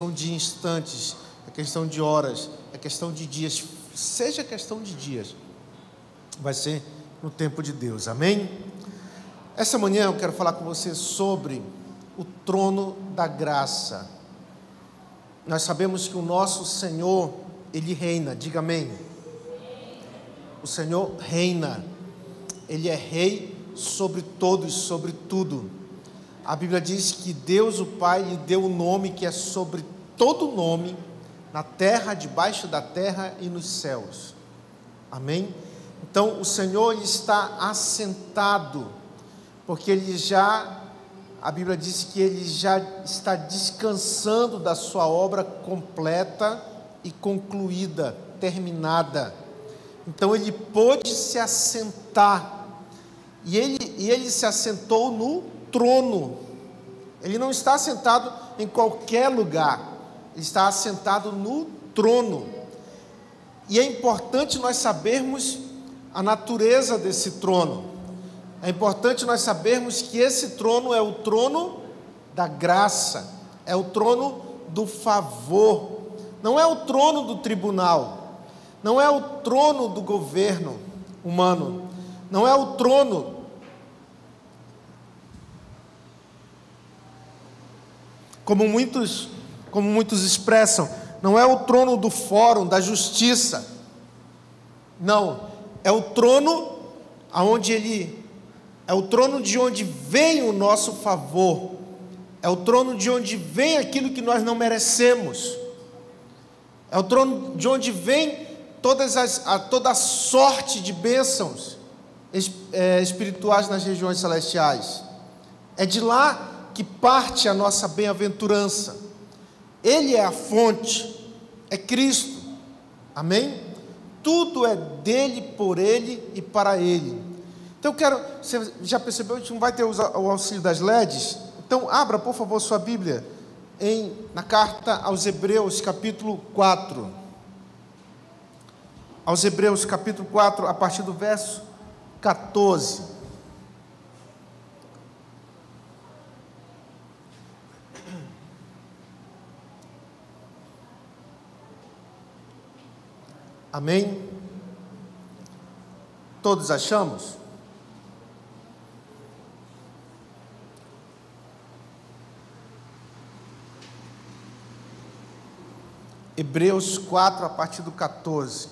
de instantes, é questão de horas, é questão de dias, seja questão de dias, vai ser no tempo de Deus, amém? Essa manhã eu quero falar com você sobre o trono da graça. Nós sabemos que o nosso Senhor, Ele reina, diga amém. O Senhor reina, Ele é rei sobre todos, sobre tudo. A Bíblia diz que Deus, o Pai, lhe deu um nome que é sobre todo nome, na terra, debaixo da terra e nos céus. Amém? Então, o Senhor está assentado, porque a Bíblia diz que Ele já está descansando da sua obra completa e concluída, terminada. Então, Ele pôde se assentar, e Ele se assentou no trono. Ele não está assentado em qualquer lugar, Ele está assentado no trono. E é importante nós sabermos a natureza desse trono. É importante nós sabermos que esse trono é o trono da graça, é o trono do favor, não é o trono do tribunal, não é o trono do governo humano, não é o trono como muitos expressam, não é o trono do fórum, da justiça. Não, é o trono é o trono de onde vem o nosso favor. É o trono de onde vem aquilo que nós não merecemos. É o trono de onde vem toda a sorte de bênçãos espirituais nas regiões celestiais. É de lá que parte a nossa bem-aventurança. Ele é a fonte, é Cristo, amém? Tudo é dele, por ele e para ele. Então você já percebeu, a gente não vai ter o auxílio das LEDs? Então abra, por favor, sua Bíblia na carta aos Hebreus, capítulo 4. Aos Hebreus, capítulo 4, a partir do verso 14. Amém? Todos achamos? Hebreus 4, a partir do 14.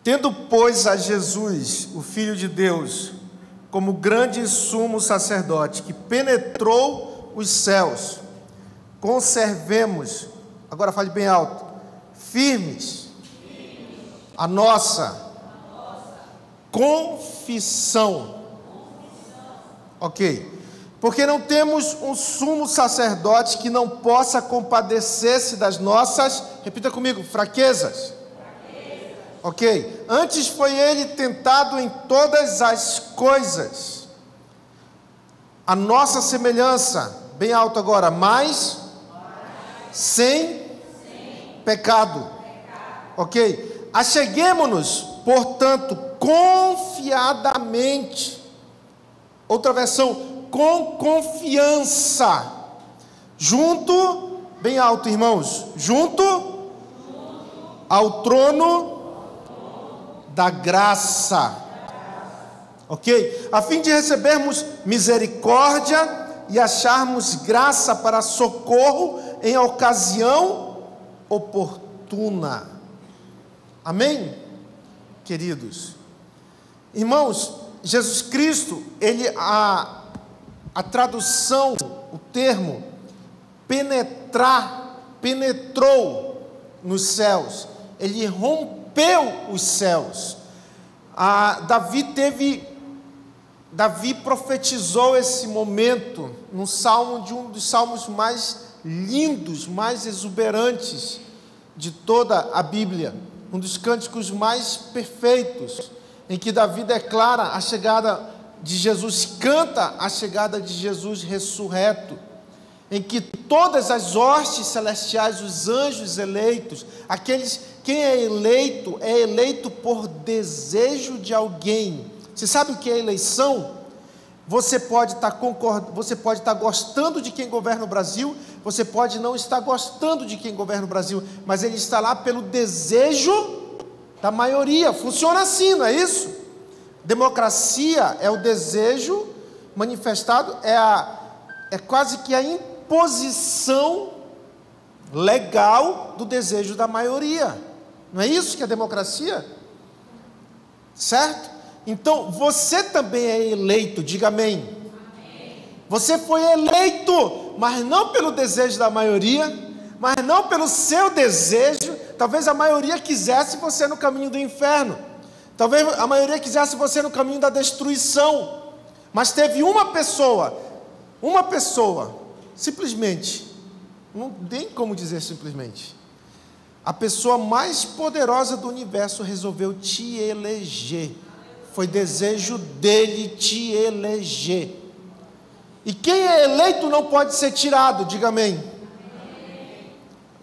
Tendo, pois, a Jesus, o Filho de Deus, como grande sumo sacerdote, que penetrou os céus, conservemos, agora fale bem alto, firmes a nossa confissão. Ok, porque não temos um sumo sacerdote que não possa compadecer-se das nossas, repita comigo, fraquezas. Ok, antes foi ele tentado em todas as coisas, a nossa semelhança, bem alto agora, mas sem pecado. Ok, acheguemo-nos, portanto, confiadamente, outra versão, com confiança, junto, bem alto, irmãos, junto ao trono da graça, ok? A fim de recebermos misericórdia e acharmos graça para socorro em ocasião oportuna. Amém? Queridos irmãos, Jesus Cristo, a tradução, o termo penetrou nos céus, ele rompeu os céus. Davi profetizou esse momento num salmo, de um dos salmos mais lindos, mais exuberantes de toda a Bíblia, um dos cânticos mais perfeitos, em que Davi declara a chegada de Jesus, canta a chegada de Jesus ressurreto, em que todas as hostes celestiais, os anjos eleitos, quem é eleito por desejo de alguém, Você sabe o que é eleição? Você pode estar gostando de quem governa o Brasil, você pode não estar gostando de quem governa o Brasil, mas ele está lá pelo desejo da maioria. Funciona assim, não é isso? Democracia é o desejo manifestado, é quase que a imposição legal do desejo da maioria. Não é isso que é democracia? Certo? Então, você também é eleito, diga amém. Amém. Você foi eleito, mas não pelo desejo da maioria, mas não pelo seu desejo. Talvez a maioria quisesse você no caminho do inferno. Talvez a maioria quisesse você no caminho da destruição. Mas teve uma pessoa, simplesmente, não tem como dizer simplesmente, a pessoa mais poderosa do universo resolveu te eleger. Foi desejo dele te eleger. E quem é eleito não pode ser tirado, diga amém.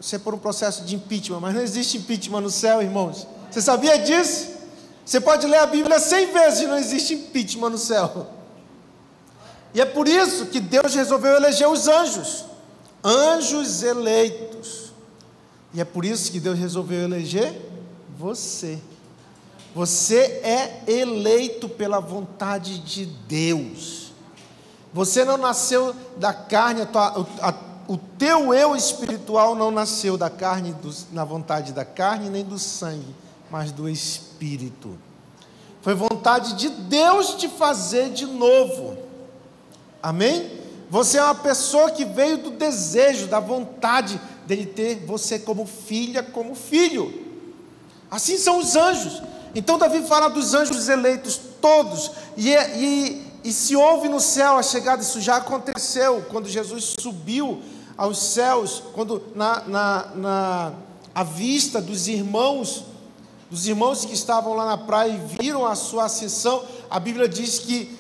Você é por um processo de impeachment, mas não existe impeachment no céu, irmãos. Você sabia disso? Você pode ler a Bíblia 100 vezes e não existe impeachment no céu. E é por isso que Deus resolveu eleger os anjos. Anjos eleitos. E é por isso que Deus resolveu eleger você. Você é eleito pela vontade de Deus. Você não nasceu da carne, o teu eu espiritual não nasceu da carne, na vontade da carne, nem do sangue, mas do Espírito. Foi vontade de Deus te fazer de novo. Amém? Você é uma pessoa que veio do desejo, da vontade dele ter você como filha, como filho. Assim são os anjos. Então Davi fala dos anjos eleitos todos, e se ouve no céu a chegada, isso já aconteceu, quando Jesus subiu aos céus, quando à vista dos irmãos que estavam lá na praia e viram a sua ascensão, a Bíblia diz que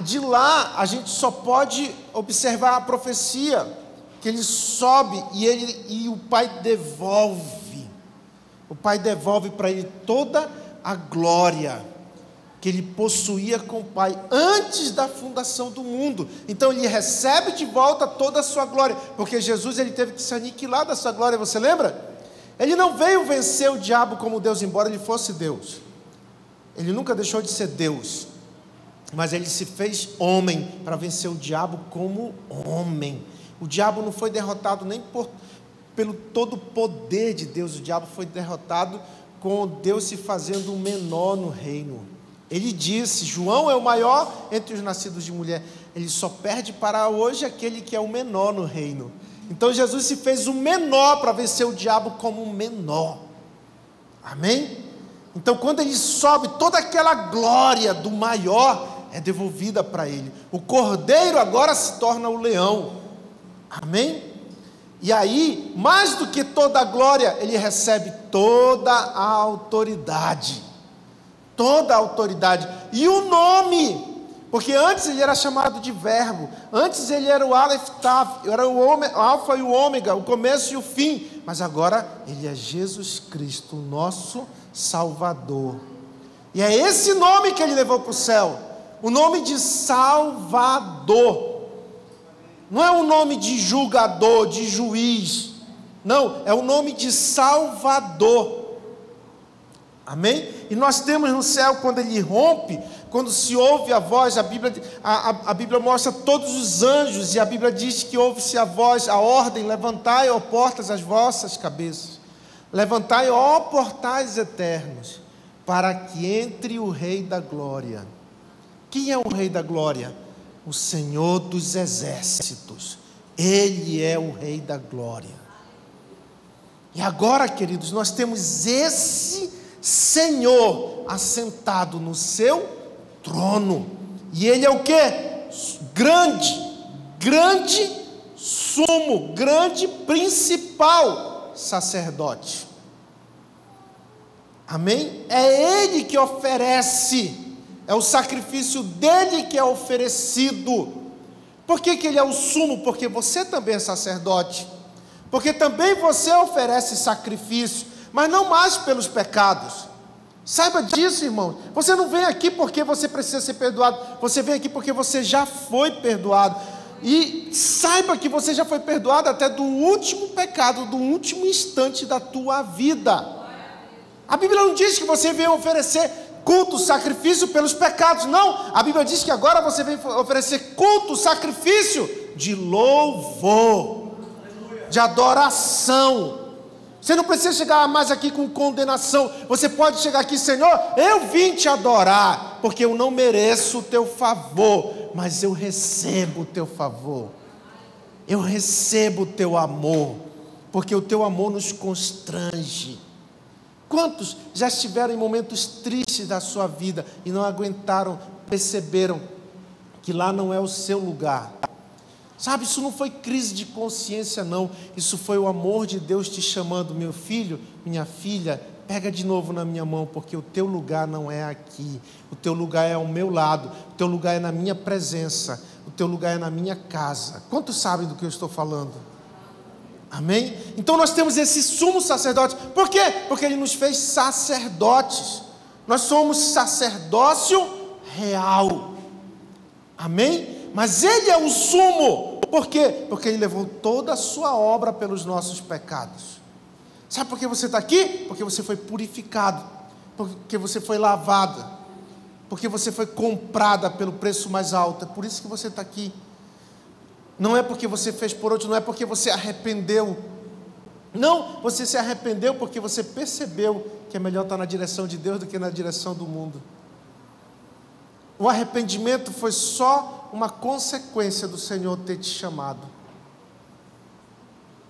de lá a gente só pode observar a profecia, que ele sobe e o Pai devolve para ele toda a glória que ele possuía com o Pai antes da fundação do mundo. Então ele recebe de volta toda a sua glória, porque Jesus ele teve que se aniquilar da sua glória, você lembra? Ele não veio vencer o diabo como Deus, embora ele fosse Deus. Ele nunca deixou de ser Deus, mas ele se fez homem para vencer o diabo como homem. O diabo não foi derrotado nem pelo todo o poder de Deus, o diabo foi derrotado com Deus se fazendo o menor no reino. Ele disse, João é o maior entre os nascidos de mulher, ele só perde para hoje aquele que é o menor no reino. Então Jesus se fez o menor para vencer o diabo como um menor. Amém? Então quando ele sobe, toda aquela glória do maior é devolvida para ele. O cordeiro agora se torna o leão. Amém? E aí, mais do que toda a glória, ele recebe toda a autoridade. Toda a autoridade. E o nome, porque antes ele era chamado de verbo, antes ele era o Aleph Tav, era o alfa e o ômega, o começo e o fim, mas agora ele é Jesus Cristo, nosso Salvador. E é esse nome que ele levou para o céu, o nome de Salvador. Não é um nome de julgador, de juiz, não, é o nome de Salvador. Amém? E nós temos no céu, quando ele rompe, quando se ouve a voz, a Bíblia mostra todos os anjos, e a Bíblia diz que ouve-se a voz, a ordem: levantai, ó portas, as vossas cabeças, levantai, ó portais eternos, para que entre o Rei da Glória. Quem é o Rei da Glória? O Senhor dos Exércitos. Ele é o Rei da Glória. E agora, queridos, nós temos esse Senhor assentado no seu trono. E ele é o quê? Grande sumo, grande principal sacerdote. Amém? É ele que oferece. É o sacrifício dele que é oferecido. Por que ele é o sumo? Porque você também é sacerdote. Porque também você oferece sacrifício, mas não mais pelos pecados, Saiba disso, irmão. Você não vem aqui porque você precisa ser perdoado. Você vem aqui porque você já foi perdoado. E saiba que você já foi perdoado até do último pecado, do último instante da tua vida. A Bíblia não diz que você vem oferecer culto, sacrifício pelos pecados. Não, a Bíblia diz que agora você vem oferecer culto, sacrifício de louvor, de adoração. Você não precisa chegar mais aqui com condenação. Você pode chegar aqui: Senhor, eu vim te adorar, porque eu não mereço o teu favor, mas eu recebo o teu favor. Eu recebo o teu amor, porque o teu amor nos constrange. Quantos já estiveram em momentos tristes da sua vida e não aguentaram, perceberam que lá não é o seu lugar? Sabe, isso não foi crise de consciência, não. Isso foi o amor de Deus te chamando: meu filho, minha filha, pega de novo na minha mão, porque o teu lugar não é aqui. O teu lugar é ao meu lado. O teu lugar é na minha presença. O teu lugar é na minha casa. Quantos sabem do que eu estou falando? Amém? Então nós temos esse sumo sacerdote. Por quê? Porque ele nos fez sacerdotes. Nós somos sacerdócio real. Amém? Mas ele é o sumo. Por quê? Porque ele levou toda a sua obra pelos nossos pecados. Sabe por que você está aqui? Porque você foi purificado, porque você foi lavada, porque você foi comprada pelo preço mais alto. É por isso que você está aqui. Não é porque você fez por outro, não é porque você arrependeu. Não, você se arrependeu porque você percebeu que é melhor estar na direção de Deus do que na direção do mundo. O arrependimento foi só uma consequência do Senhor ter te chamado.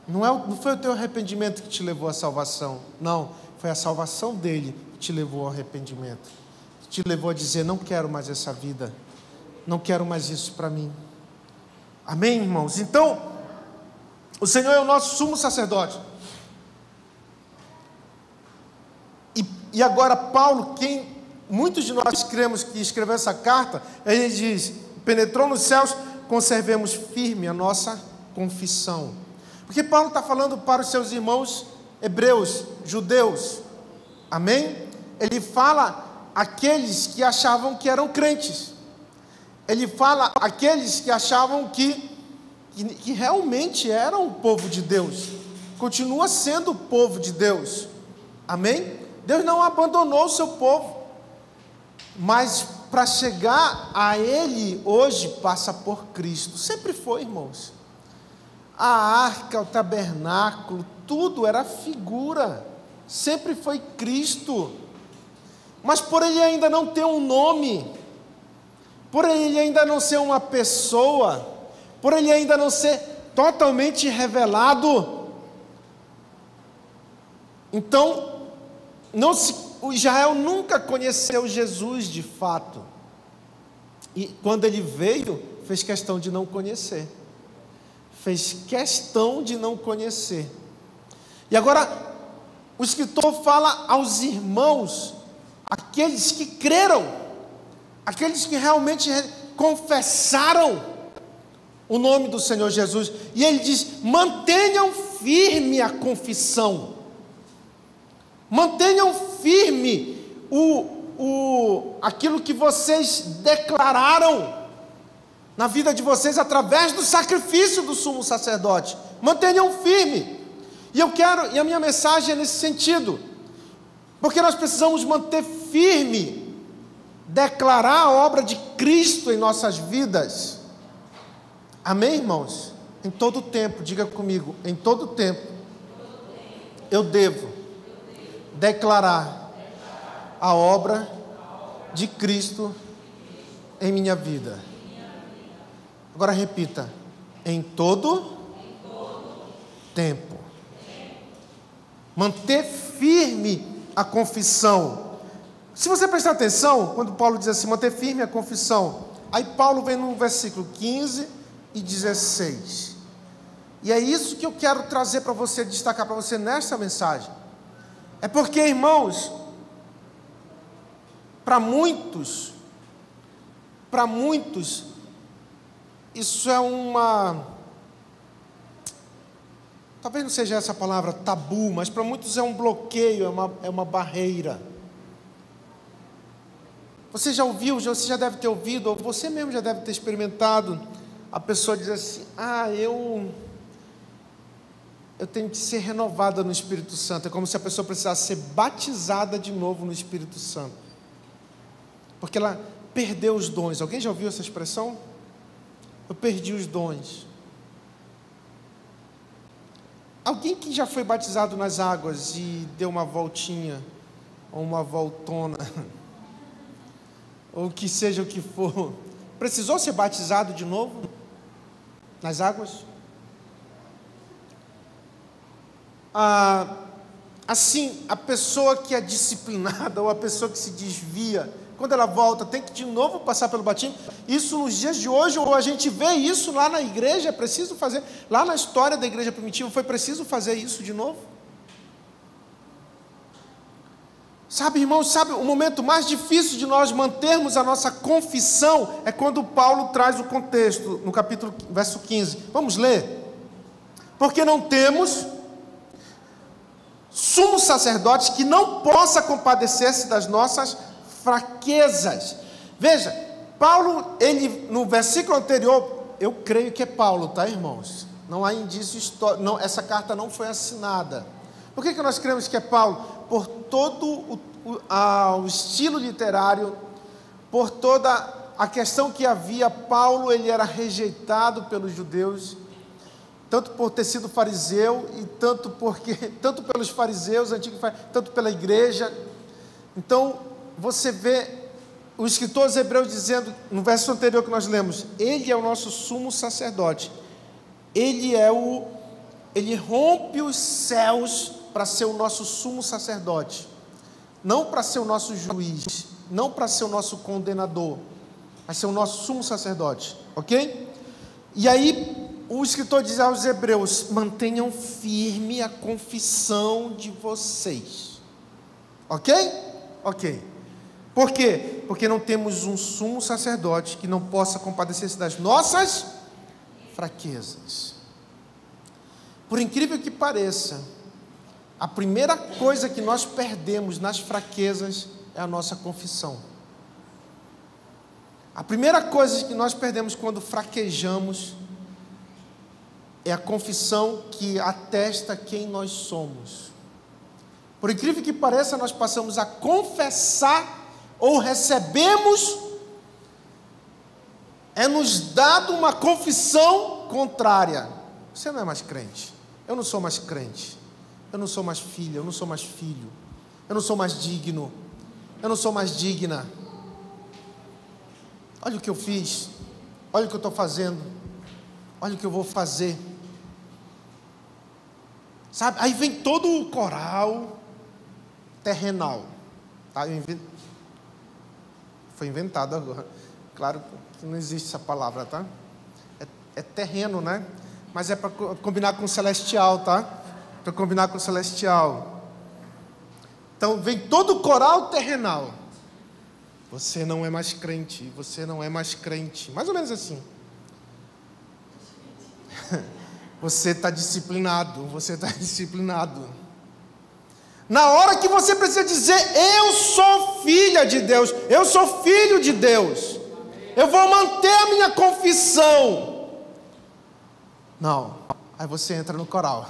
Não foi o teu arrependimento que te levou à salvação. Não, foi a salvação dele que te levou ao arrependimento. Que te levou a dizer: não quero mais essa vida. Não quero mais isso para mim. Amém, irmãos? Então, o Senhor é o nosso sumo sacerdote. E agora Paulo, quem muitos de nós cremos que escreveu essa carta, ele diz: penetrou nos céus, conservemos firme a nossa confissão. Porque Paulo está falando para os seus irmãos hebreus, judeus. Amém? Ele fala aqueles que achavam que eram crentes. Ele fala aqueles que achavam que realmente eram o povo de Deus. Continua sendo o povo de Deus. Amém? Deus não abandonou o seu povo. Mas para chegar a Ele hoje passa por Cristo. Sempre foi, irmãos. A arca, o tabernáculo, tudo era figura. Sempre foi Cristo. Mas por Ele ainda não ter um nome, por Ele ainda não ser uma pessoa, por Ele ainda não ser totalmente revelado, então o Israel nunca conheceu Jesus de fato. E quando Ele veio, fez questão de não conhecer. Fez questão de não conhecer. E agora o escritor fala aos irmãos, aqueles que creram, aqueles que realmente confessaram o nome do Senhor Jesus. E ele diz: mantenham firme a confissão. Mantenham firme aquilo que vocês declararam na vida de vocês através do sacrifício do sumo sacerdote. Mantenham firme. E a minha mensagem é nesse sentido, porque nós precisamos manter firme, declarar a obra de Cristo em nossas vidas. Amém, irmãos? Em todo tempo, diga comigo: em todo tempo eu devo declarar a obra de Cristo em minha vida. Agora repita: em todo tempo. Manter firme a confissão. Se você prestar atenção, quando Paulo diz assim, manter firme a confissão, aí Paulo vem no versículo 15 e 16. E é isso que eu quero trazer para você, destacar para você nesta mensagem. É porque, irmãos, para muitos, isso é talvez não seja essa palavra tabu, mas para muitos é um bloqueio, é uma barreira. Você já ouviu, você já deve ter ouvido, ou você mesmo já deve ter experimentado, a pessoa diz assim: eu tenho que ser renovada no Espírito Santo. É como se a pessoa precisasse ser batizada de novo no Espírito Santo, porque ela perdeu os dons. Alguém já ouviu essa expressão? Eu perdi os dons. Alguém que já foi batizado nas águas e deu uma voltinha, ou uma voltona, ou que seja o que for, precisou ser batizado de novo nas águas? Assim, a pessoa que é disciplinada, ou a pessoa que se desvia, quando ela volta, tem que de novo passar pelo batismo. Isso nos dias de hoje, ou a gente vê isso lá na igreja, é preciso fazer. Lá na história da igreja primitiva, foi preciso fazer isso de novo. Sabe, irmãos, o momento mais difícil de nós mantermos a nossa confissão é quando Paulo traz o contexto, no capítulo, verso 15. Vamos ler? Porque não temos sumo sacerdote que não possa compadecer-se das nossas fraquezas. Veja, Paulo, ele no versículo anterior, eu creio que é Paulo, tá, irmãos? Não há indício histórico, não, essa carta não foi assinada. Por que nós cremos que é Paulo? Por todo o estilo literário, por toda a questão que havia. Paulo, ele era rejeitado pelos judeus, tanto por ter sido fariseu, e tanto pelos fariseus, tanto pela igreja. Então, você vê o escritor aos Hebreus dizendo, no verso anterior que nós lemos, ele é o nosso sumo sacerdote, ele rompe os céus para ser o nosso sumo sacerdote, não para ser o nosso juiz, não para ser o nosso condenador, mas ser o nosso sumo sacerdote, ok? E aí, o escritor diz aos Hebreus: mantenham firme a confissão de vocês, ok? Ok. Por quê? Porque não temos um sumo sacerdote que não possa compadecer-se das nossas fraquezas. Por incrível que pareça, a primeira coisa que nós perdemos nas fraquezas é a nossa confissão. A primeira coisa que nós perdemos quando fraquejamos é a confissão que atesta quem nós somos. Por incrível que pareça, nós passamos a confessar, ou recebemos, nos dado uma confissão contrária. Você não é mais crente, eu não sou mais crente, eu não sou mais filha, eu não sou mais filho, eu não sou mais digno, eu não sou mais digna. Olha o que eu fiz, olha o que eu estou fazendo, olha o que eu vou fazer. Sabe? Aí vem todo o coral terrenal, tá? Foi inventado agora, claro que não existe essa palavra, tá? É terreno, né? Mas é para combinar com o celestial, tá? Para combinar com o celestial. Então vem todo o coral terrenal. Você não é mais crente, você não é mais crente, mais ou menos assim. Você está disciplinado, você está disciplinado. Na hora que você precisa dizer: eu sou filha de Deus, eu sou filho de Deus, eu vou manter a minha confissão. Não, aí você entra no coral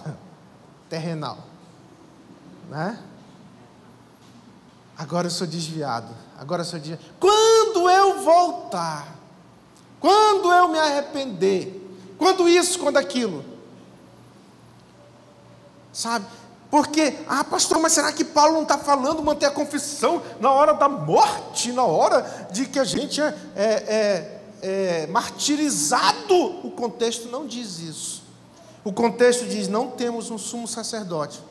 terrenal, né? Agora eu sou desviado, quando eu voltar, quando eu me arrepender, quando isso, quando aquilo, sabe? Porque, pastor, mas será que Paulo não está falando manter a confissão na hora da morte, na hora de que a gente é martirizado? O contexto não diz isso. O contexto diz: não temos um sumo sacerdote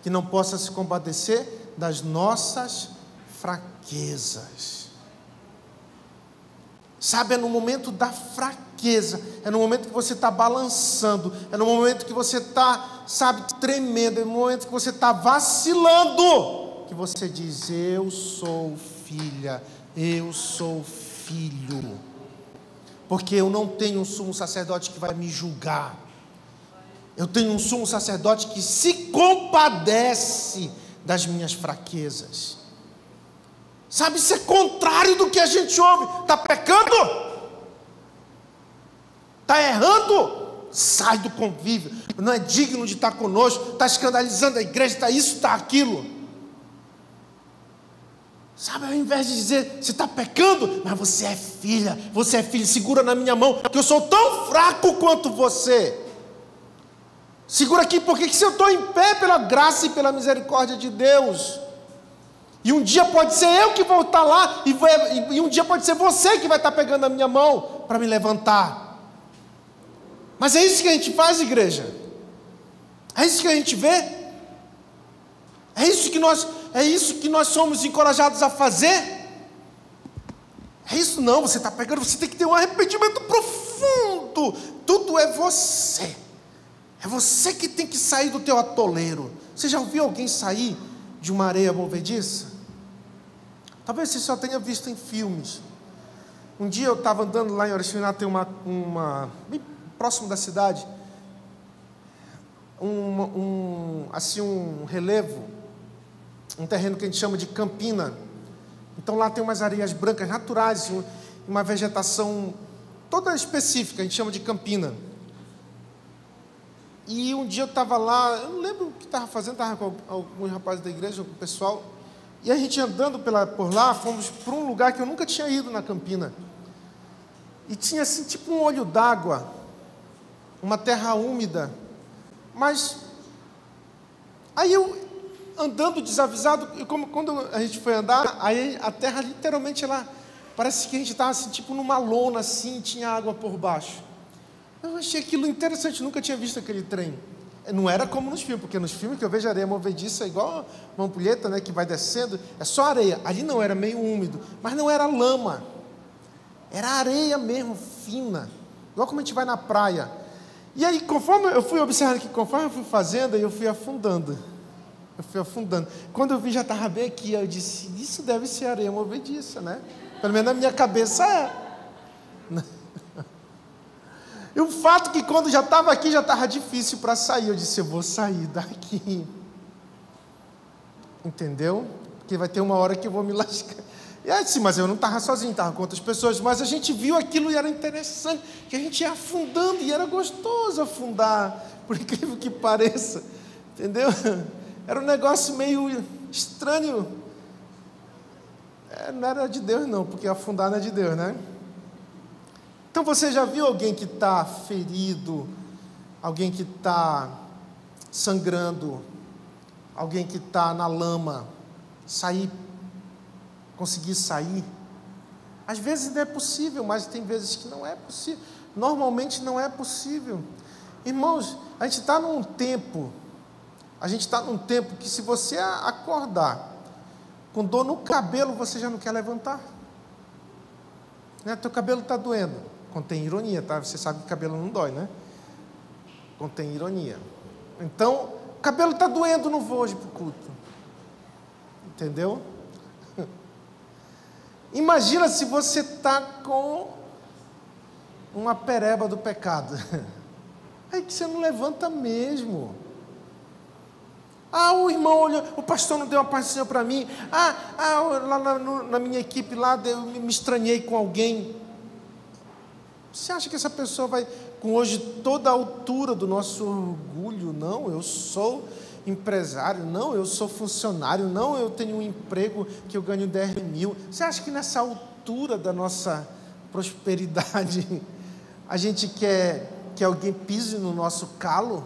que não possa se compadecer das nossas fraquezas. Sabe, é no momento da fraqueza, é no momento que você está balançando, é no momento que você está, tremendo, é no momento que você está vacilando, que você diz: eu sou filha, eu sou filho, porque eu não tenho um sumo sacerdote que vai me julgar, eu tenho um sumo sacerdote que se compadece das minhas fraquezas. Sabe, isso é contrário do que a gente ouve. Está pecando? Está errando? Sai do convívio. Não é digno de estar conosco. Está escandalizando a igreja. Está isso, está aquilo. Sabe, ao invés de dizer, você está pecando, mas você é filha, segura na minha mão, que eu sou tão fraco quanto você. Segura aqui, porque se eu estou em pé pela graça e pela misericórdia de Deus, e um dia pode ser eu que vou estar lá, e um dia pode ser você que vai estar pegando a minha mão para me levantar. Mas é isso que a gente faz, igreja? É isso que a gente vê? É isso que nós somos encorajados a fazer? É isso não, você está pegando, você tem que ter um arrependimento profundo. Tudo é você. É você que tem que sair do teu atoleiro. Você já ouviu alguém sair de uma areia movediça? Talvez você só tenha visto em filmes. Um dia eu estava andando lá em Oriximiná, tem uma bem próximo da cidade, assim um relevo, um terreno que a gente chama de campina. Então lá tem umas areias brancas naturais, uma vegetação toda específica, a gente chama de campina. E um dia eu estava lá, eu não lembro o que estava fazendo, estava com alguns rapazes da igreja, com o pessoal, e a gente andando por lá, fomos para um lugar que eu nunca tinha ido na campina, e tinha assim tipo um olho d'água, uma terra úmida, mas aí eu andando desavisado, quando a gente foi andar, aí a terra literalmente ela, parece que a gente estava assim, tipo numa lona assim, tinha água por baixo. Eu achei aquilo interessante, nunca tinha visto aquele trem. Não era como nos filmes, porque nos filmes que eu vejo areia movediça, igual uma ampulheta, né, que vai descendo, é só areia. Ali não, era meio úmido, mas não era lama, era areia mesmo, fina, igual como a gente vai na praia. E aí, conforme eu fui observando que conforme eu fui fazendo, eu fui afundando. Quando eu vi, já estava bem aqui, eu disse, isso deve ser areia movediça, né? Pelo menos na minha cabeça é. E o fato que quando já estava aqui, já estava difícil para sair. Eu disse, eu vou sair daqui. Entendeu? Porque vai ter uma hora que eu vou me lascar. E aí, sim, mas eu não estava sozinho, estava com outras pessoas. Mas a gente viu aquilo e era interessante, que a gente ia afundando e era gostoso afundar, por incrível que pareça. Entendeu? Era um negócio meio estranho. Não era de Deus não, porque afundar não é de Deus, né? Então você já viu alguém que está ferido, alguém que está sangrando, alguém que está na lama, conseguir sair? Às vezes não é possível, mas tem vezes que não é possível. Normalmente não é possível. Irmãos, a gente está num tempo que se você acordar com dor no cabelo, você já não quer levantar. Né? Teu cabelo está doendo. Contém ironia, tá? Você sabe que o cabelo não dói, né? Contém ironia. Então, o cabelo está doendo, não vou hoje para o culto. Entendeu? Imagina se você está com uma pereba do pecado. Aí que você não levanta mesmo. O irmão olhou, o pastor não deu uma paz do Senhor para mim. Lá na minha equipe lá, eu me estranhei com alguém. Você acha que essa pessoa vai, com hoje toda a altura do nosso orgulho? Não, eu sou empresário, não, eu sou funcionário, não, eu tenho um emprego que eu ganho 10 mil. Você acha que nessa altura da nossa prosperidade, a gente quer que alguém pise no nosso calo?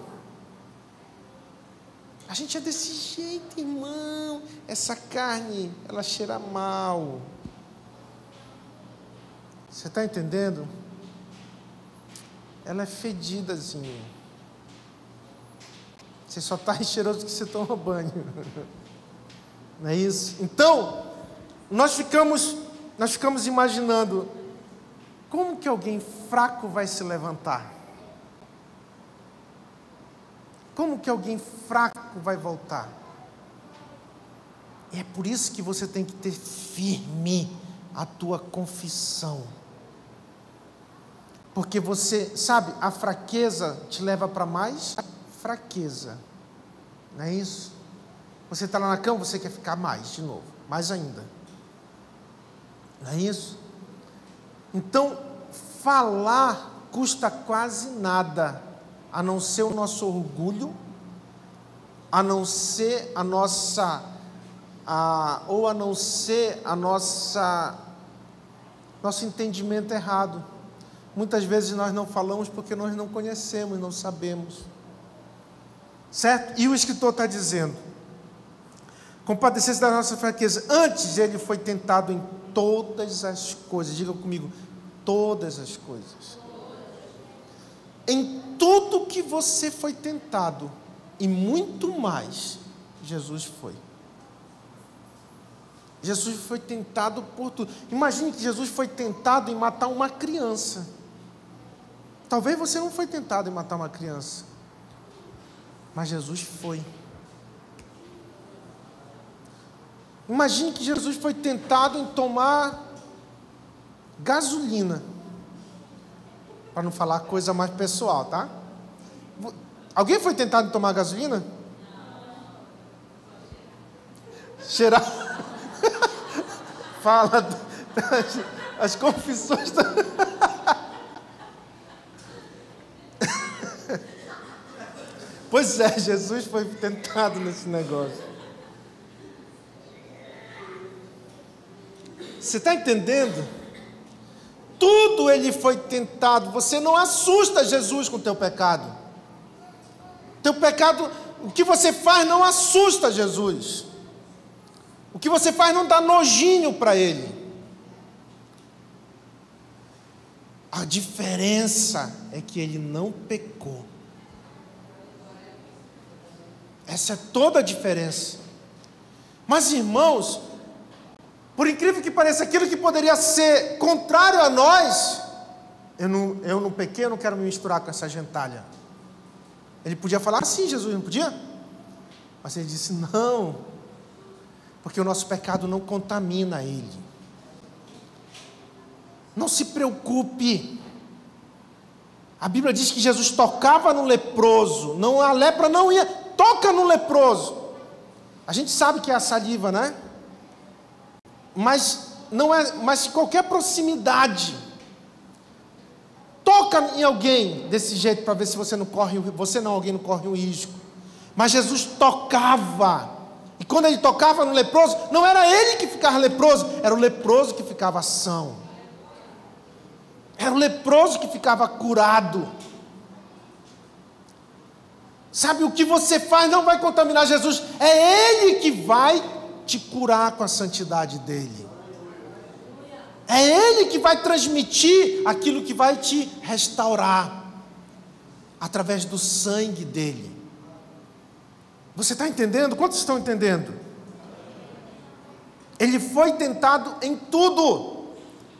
A gente é desse jeito, irmão. Essa carne, ela cheira mal. Você está entendendo? Ela é fedidazinha. Você só está cheiroso que você toma banho. Não é isso? Então, nós ficamos imaginando como que alguém fraco vai se levantar? Como que alguém fraco vai voltar? E é por isso que você tem que ter firme a tua confissão. Porque você, sabe, a fraqueza te leva para mais fraqueza. Não é isso? Você está lá na cama, você quer ficar mais de novo, mais ainda. Não é isso? Então, falar custa quase nada, a não ser o nosso orgulho, a não ser a nossa, ou a não ser a nosso entendimento errado. Muitas vezes nós não falamos porque nós não conhecemos, não sabemos. Certo? E o escritor está dizendo: compadecer-se da nossa fraqueza. Antes ele foi tentado em todas as coisas. Diga comigo, todas as coisas. Em tudo que você foi tentado, e muito mais, Jesus foi. Jesus foi tentado por tudo. Imagine que Jesus foi tentado em matar uma criança. Talvez você não foi tentado em matar uma criança, mas Jesus foi. Imagine que Jesus foi tentado em tomar gasolina, para não falar coisa mais pessoal, tá? Alguém foi tentado em tomar gasolina? Cheirar. Fala as confissões. Pois é, Jesus foi tentado nesse negócio. Você está entendendo? Tudo ele foi tentado. Você não assusta Jesus com o teu pecado. Teu pecado, o que você faz não assusta Jesus. O que você faz não dá nojinho para ele. A diferença é que ele não pecou. Essa é toda a diferença. Mas, irmãos, por incrível que pareça, aquilo que poderia ser contrário a nós, eu não pequei, eu não quero me misturar com essa gentalha. Ele podia falar assim, Jesus, não podia? Mas ele disse, não, porque o nosso pecado não contamina ele. Não se preocupe. A Bíblia diz que Jesus tocava no leproso, não, a lepra não ia, toca no leproso. A gente sabe que é a saliva, né? Mas não é, mas qualquer proximidade, toca em alguém desse jeito para ver se alguém não corre um risco. Mas Jesus tocava, e quando ele tocava no leproso, não era ele que ficava leproso, era o leproso que ficava são, era o leproso que ficava curado. Sabe, o que você faz não vai contaminar Jesus, é ele que vai te curar com a santidade dele. É ele que vai transmitir aquilo que vai te restaurar através do sangue dele. Você está entendendo? Quantos estão entendendo? Ele foi tentado em tudo.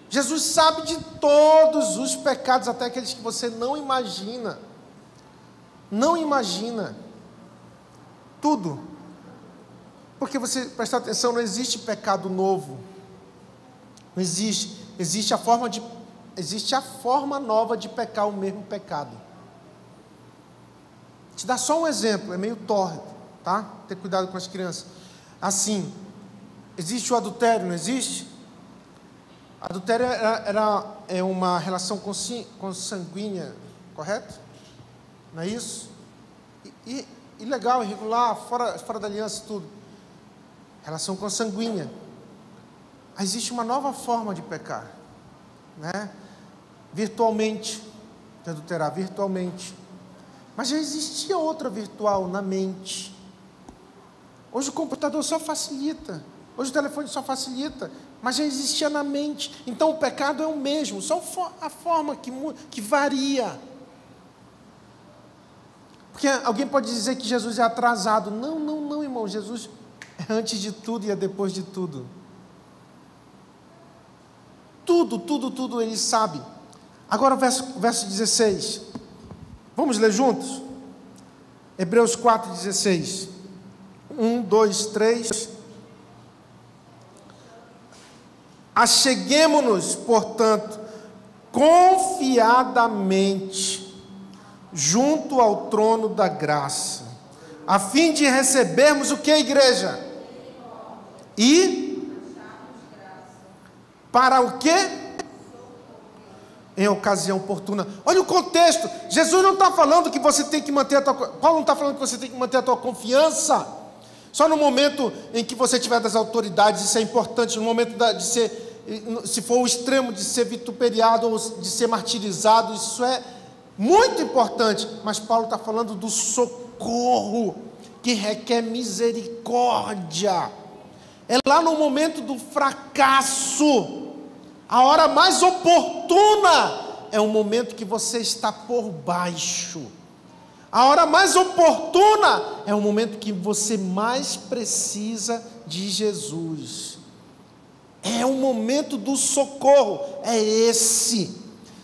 Jesus sabe de todos os pecados, até aqueles que você não imagina. Não imagina. Tudo. Porque você, presta atenção, não existe pecado novo. Não existe. Existe a forma nova de pecar o mesmo pecado. Vou te dar só um exemplo, é meio tórrido, tá? Ter cuidado com as crianças. Assim, existe o adultério, não existe? Adultério é uma relação consanguínea, correto? Não é isso? Ilegal, irregular, fora da aliança e tudo. Relação consanguínea. Existe uma nova forma de pecar, né? Virtualmente, de adulterar virtualmente. Mas já existia outra virtual na mente. Hoje o computador só facilita, hoje o telefone só facilita, mas já existia na mente. Então o pecado é o mesmo, só a forma que varia. Porque alguém pode dizer que Jesus é atrasado. Não, irmão, Jesus é antes de tudo e é depois de tudo. Tudo ele sabe. Agora o verso 16. Vamos ler juntos? Hebreus 4,16. 1, 2, 3. Acheguemo-nos, portanto, confiadamente junto ao trono da graça, a fim de recebermos o que, igreja? E Para o quê? Em ocasião oportuna. Olha o contexto. Jesus não está falando que você tem que manter a tua... Paulo não está falando que você tem que manter a tua confiança só no momento em que você tiver das autoridades. Isso é importante. No momento de ser, se for o extremo de ser vituperiado ou de ser martirizado, isso é muito importante. Mas Paulo está falando do socorro que requer misericórdia. É lá no momento do fracasso. A hora mais oportuna é o momento que você está por baixo. A hora mais oportuna é o momento que você mais precisa de Jesus. É o momento do socorro, é esse,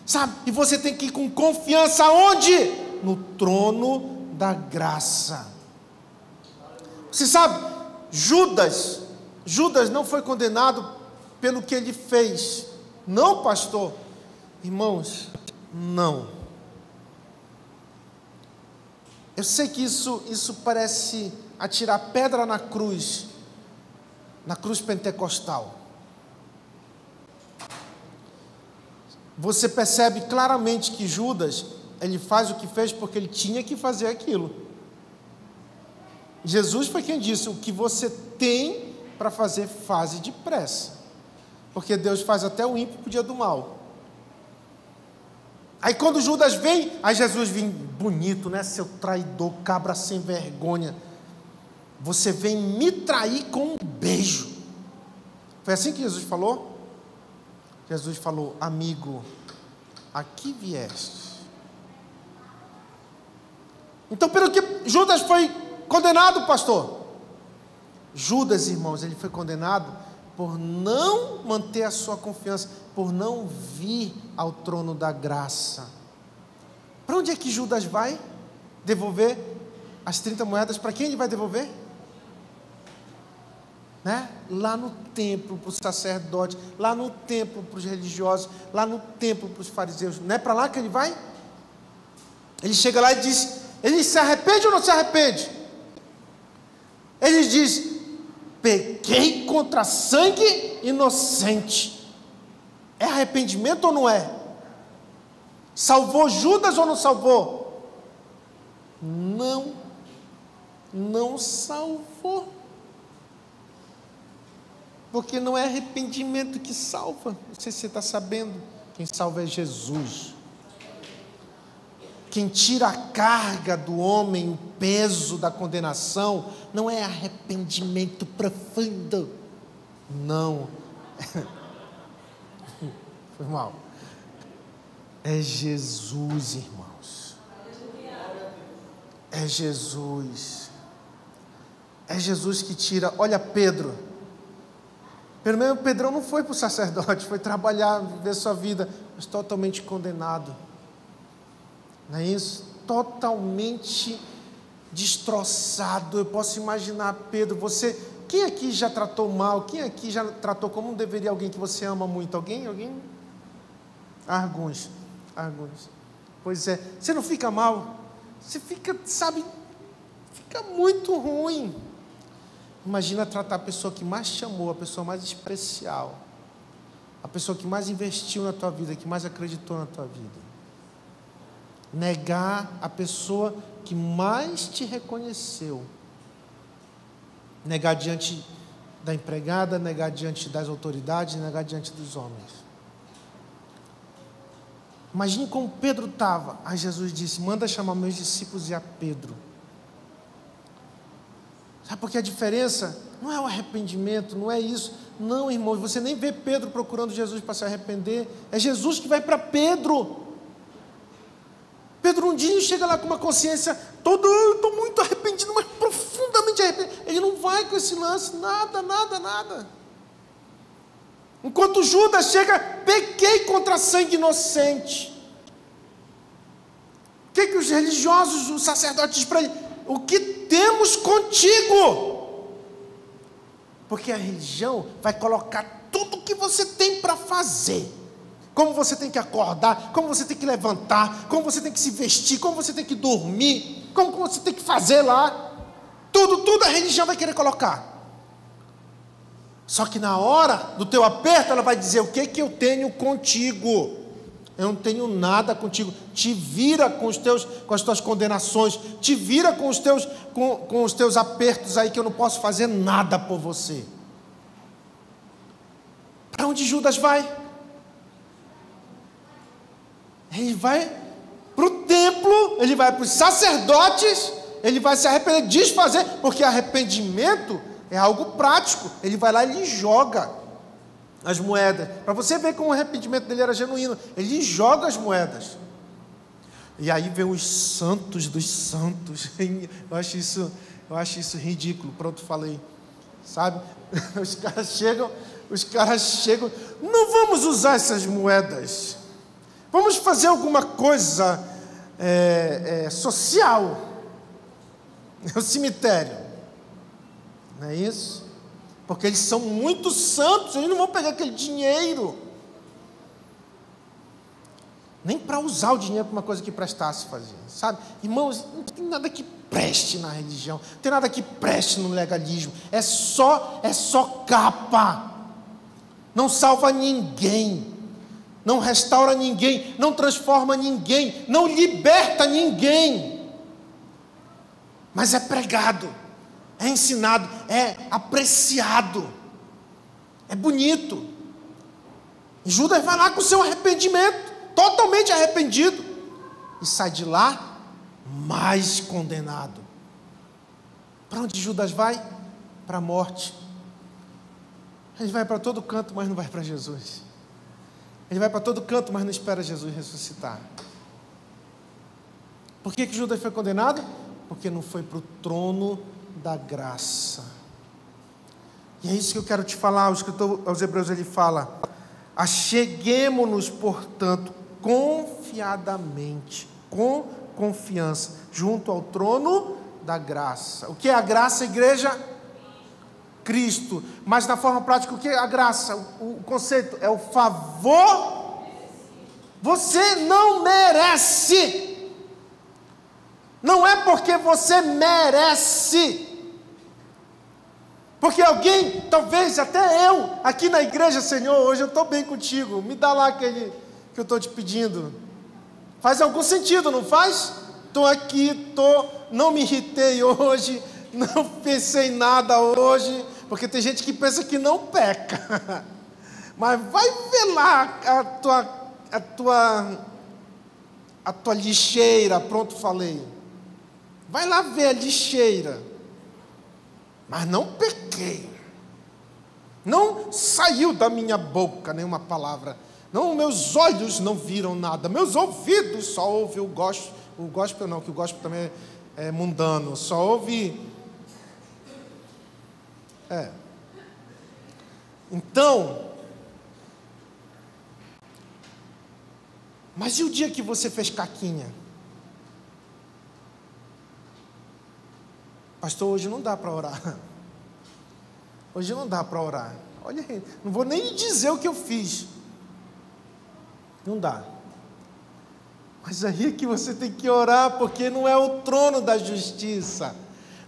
sabe? E você tem que ir com confiança aonde? No trono da graça. Você sabe, Judas não foi condenado pelo que ele fez. Não, pastor. Irmãos, não. Eu sei que isso parece atirar pedra na cruz pentecostal. Você percebe claramente que Judas, ele faz o que fez porque ele tinha que fazer aquilo. Jesus foi quem disse: o que você tem para fazer, faze depressa. Porque Deus faz até o ímpio para o dia do mal. Aí quando Judas vem, aí Jesus vem bonito, né? Seu traidor, cabra sem vergonha. Você vem me trair com um beijo. Foi assim que Jesus falou? Jesus falou: amigo, aqui vieste. Então pelo que Judas foi condenado, pastor? Judas, irmãos, ele foi condenado por não manter a sua confiança, por não vir ao trono da graça. Para onde é que Judas vai devolver as 30 moedas? Para quem ele vai devolver? Né? Lá no templo para os sacerdotes, lá no templo para os religiosos, lá no templo para os fariseus. Não é para lá que ele vai? Ele chega lá e diz: ele se arrepende ou não se arrepende? Ele diz: pequei contra sangue inocente. É arrependimento ou não é? Salvou Judas ou não salvou? Não salvou. Porque não é arrependimento que salva. Não sei se você está sabendo. Quem salva é Jesus. Quem tira a carga do homem, o peso da condenação, não é arrependimento profundo. Não. Foi mal. É Jesus, irmãos. É Jesus. É Jesus que tira. Olha Pedro. Primeiro, Pedrão não foi para o sacerdote, foi trabalhar, viver sua vida, mas totalmente condenado. Não é isso? Totalmente destroçado. Eu posso imaginar, Pedro, você... Quem aqui já tratou mal? Quem aqui já tratou como não deveria alguém que você ama muito? Alguém? Alguns. Pois é. Você não fica mal? Você fica, sabe, fica muito ruim. Imagina tratar a pessoa que mais te amou, a pessoa mais especial, a pessoa que mais investiu na tua vida, que mais acreditou na tua vida. Negar a pessoa que mais te reconheceu. Negar diante da empregada, negar diante das autoridades, negar diante dos homens. Imagine como Pedro estava. Aí Jesus disse: manda chamar meus discípulos e a Pedro. Sabe por que a diferença? Não é o arrependimento, não é isso. Não, irmãos, você nem vê Pedro procurando Jesus para se arrepender. É Jesus que vai para Pedro. Pedro um dia chega lá com uma consciência toda: eu estou muito arrependido, mas profundamente arrependido. Ele não vai com esse lance, nada. Enquanto Judas chega: pequei contra sangue inocente. O que os religiosos, os sacerdotes dizem para ele? O que temos contigo? Porque a religião vai colocar tudo o que você tem para fazer. Como você tem que acordar, como você tem que levantar, como você tem que se vestir, como você tem que dormir, como você tem que fazer lá. Tudo a religião vai querer colocar. Só que na hora do teu aperto, ela vai dizer: o que que eu tenho contigo? Eu não tenho nada contigo. Te vira com as tuas condenações, te vira com os teus apertos aí, que eu não posso fazer nada por você. Para onde Judas vai? Ele vai para o templo, ele vai para os sacerdotes, ele vai se arrepender, desfazer, porque arrependimento é algo prático. Ele vai lá e lhe joga as moedas, para você ver como o arrependimento dele era genuíno. Ele joga as moedas, e aí vem os santos dos santos. Eu acho isso ridículo. Pronto, falei, sabe? Os caras chegam, não vamos usar essas moedas, vamos fazer alguma coisa social, o cemitério, não é isso? Porque eles são muito santos, eles não vão pegar aquele dinheiro, nem para usar o dinheiro para uma coisa que prestasse fazer, sabe? Irmãos, não tem nada que preste na religião, não tem nada que preste no legalismo, é só capa, não salva ninguém, não restaura ninguém, não transforma ninguém, não liberta ninguém, mas é pregado, é ensinado, é apreciado, é bonito. E Judas vai lá com o seu arrependimento, totalmente arrependido, e sai de lá mais condenado. Para onde Judas vai? Para a morte. Ele vai para todo canto, mas não vai para Jesus. Ele vai para todo canto, mas não espera Jesus ressuscitar. Por que Judas foi condenado? Porque não foi para o trono da graça. E é isso que eu quero te falar. O escritor aos Hebreus, ele fala: acheguemo-nos, portanto, confiadamente, com confiança, junto ao trono da graça. O que é a graça, igreja? Cristo. Mas na forma prática, o que é a graça? O conceito é o favor. Você não merece. Não é porque você merece. Porque alguém, talvez até eu, aqui na igreja: Senhor, hoje eu estou bem contigo, me dá lá aquele que eu estou te pedindo. Faz algum sentido, não faz? Estou aqui, não me irritei hoje, não pensei em nada hoje, porque tem gente que pensa que não peca, mas vai ver lá a tua lixeira. Pronto, falei. Vai lá ver a lixeira. Mas não pequei, não saiu da minha boca nenhuma palavra, não, meus olhos não viram nada, meus ouvidos só ouvem o gospel não, que o gospel também é mundano, só ouve. Então, mas e o dia que você fez caquinha? Pastor, hoje não dá para orar. Hoje não dá para orar. Olha aí, não vou nem dizer o que eu fiz. Não dá. Mas aí é que você tem que orar, porque não é o trono da justiça,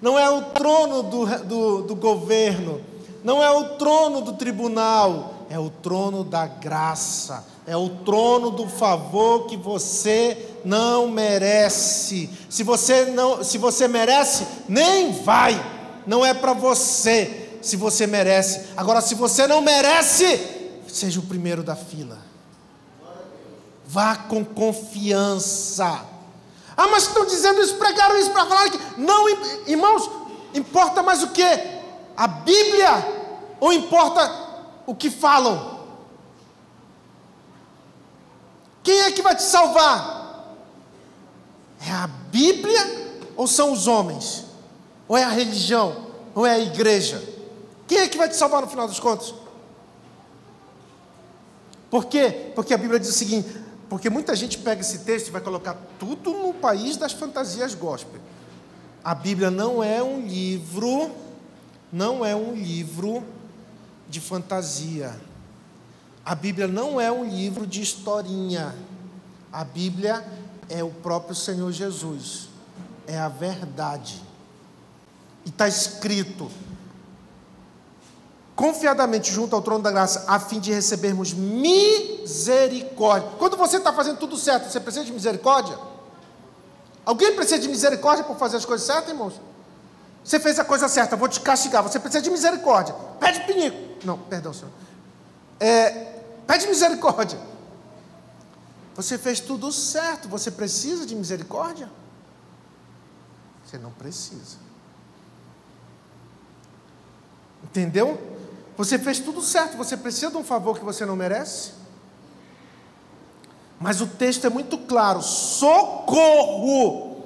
não é o trono do governo, não é o trono do tribunal, é o trono da graça, é o trono do favor que você não merece. Se você merece, nem vai, não é para você. Se você merece, agora se você não merece, seja o primeiro da fila. Vá com confiança. Ah, mas estão dizendo isso, pregaram isso para falar que não, irmãos, importa mais o que? A Bíblia, ou importa o que falam? Quem é que vai te salvar? É a Bíblia ou são os homens? Ou é a religião? Ou é a igreja? Quem é que vai te salvar no final dos contos? Por quê? Porque a Bíblia diz o seguinte: porque muita gente pega esse texto e vai colocar tudo no país das fantasias gospel. A Bíblia não é um livro de fantasia. A Bíblia não é um livro de historinha. A Bíblia é o próprio Senhor Jesus. É a verdade. E está escrito: confiadamente junto ao trono da graça, a fim de recebermos misericórdia. Quando você está fazendo tudo certo, você precisa de misericórdia? Alguém precisa de misericórdia por fazer as coisas certas, irmãos? Você fez a coisa certa, vou te castigar, você precisa de misericórdia. Pede pinico. Não, perdão, senhor. Pede misericórdia. Você fez tudo certo, você precisa de misericórdia? Você não precisa. Entendeu? Você fez tudo certo, você precisa de um favor que você não merece? Mas o texto é muito claro: socorro.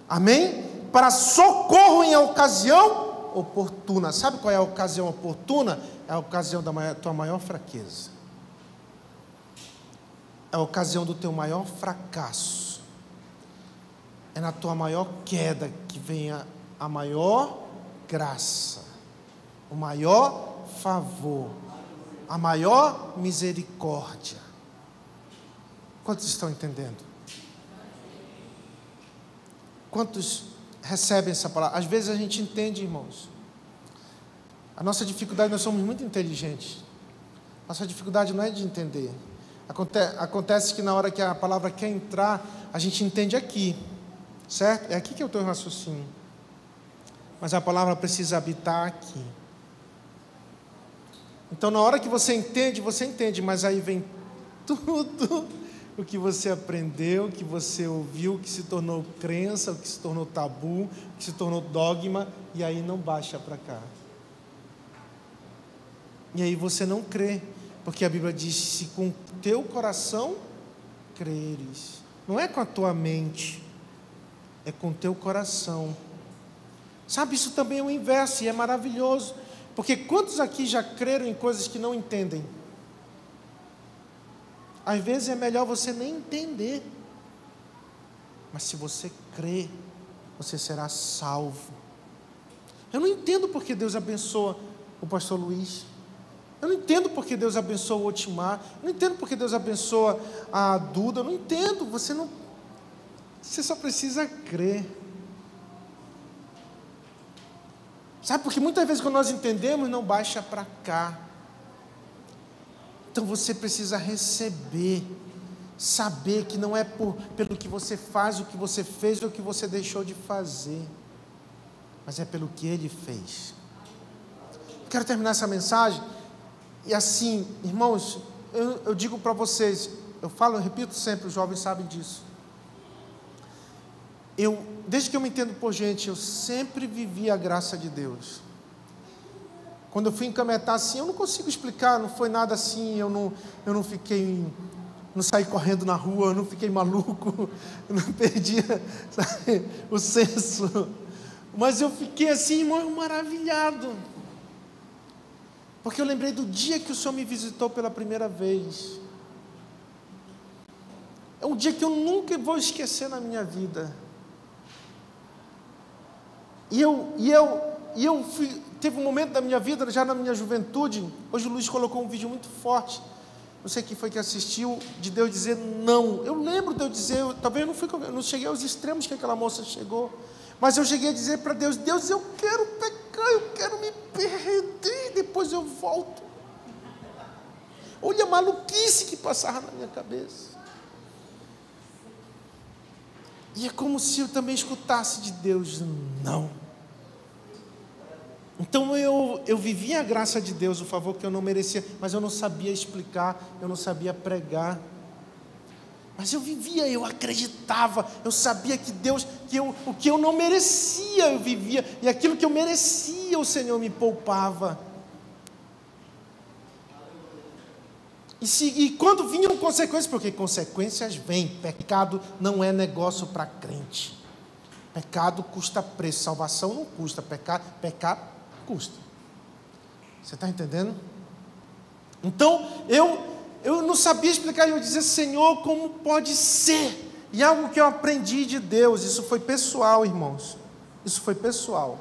Amém? Para socorro em ocasião oportuna. Sabe qual é a ocasião oportuna? É a ocasião da tua maior fraqueza. É a ocasião do teu maior fracasso. É na tua maior queda que vem a maior graça, o maior favor, a maior misericórdia. Quantos estão entendendo? Quantos recebem essa palavra? Às vezes a gente entende, irmãos. A nossa dificuldade, nós somos muito inteligentes. Nossa dificuldade não é de entender. Acontece que na hora que a palavra quer entrar, a gente entende aqui, certo? É aqui que eu estou em raciocínio. Mas a palavra precisa habitar aqui. Então, na hora que você entende, mas aí vem tudo o que você aprendeu, o que você ouviu, o que se tornou crença, o que se tornou tabu, o que se tornou dogma, e aí não baixa para cá. E aí você não crê, porque a Bíblia diz: se com teu coração creres, não é com a tua mente, é com teu coração. Sabe, isso também é o inverso, e é maravilhoso, porque quantos aqui já creram em coisas que não entendem? Às vezes é melhor você nem entender, mas se você crer, você será salvo. Eu não entendo porque Deus abençoa o pastor Luiz, eu não entendo porque Deus abençoa o Otimar, eu não entendo porque Deus abençoa a Duda, eu não entendo, você só precisa crer. Sabe, porque muitas vezes quando nós entendemos, não baixa para cá. Então você precisa receber, saber que não é pelo que você faz, o que você fez ou o que você deixou de fazer, mas é pelo que Ele fez. Quero terminar essa mensagem, e assim, irmãos, eu digo para vocês, eu repito sempre, os jovens sabem disso. Desde que eu me entendo por gente, eu sempre vivi a graça de Deus. Quando eu fui encametar assim, eu não consigo explicar, não foi nada assim, eu não saí correndo na rua, eu não fiquei maluco, eu não perdi, sabe, o senso, mas eu fiquei assim, irmão, maravilhado, porque eu lembrei do dia que o Senhor me visitou pela primeira vez. É um dia que eu nunca vou esquecer na minha vida. Teve um momento da minha vida, já na minha juventude, hoje o Luiz colocou um vídeo muito forte, não sei quem foi que assistiu, de Deus dizer não. Eu lembro de eu dizer, talvez eu não cheguei aos extremos que aquela moça chegou, mas eu cheguei a dizer para Deus: Deus, eu quero pecar, eu quero me perder, depois eu volto. Olha a maluquice que passava na minha cabeça. E é como se eu também escutasse de Deus: não. Então eu vivia a graça de Deus, o favor que eu não merecia, mas eu não sabia explicar, eu não sabia pregar. Mas eu vivia, eu acreditava, eu sabia que Deus, o que eu não merecia eu vivia, e aquilo que eu merecia o Senhor me poupava. E quando vinham consequências, porque consequências vêm, pecado não é negócio para crente. Pecado custa preço, salvação não custa, pecado custa. Você está entendendo? Então, eu não sabia explicar, eu dizia: Senhor, como pode ser? E algo que eu aprendi de Deus, isso foi pessoal, irmãos, isso foi pessoal.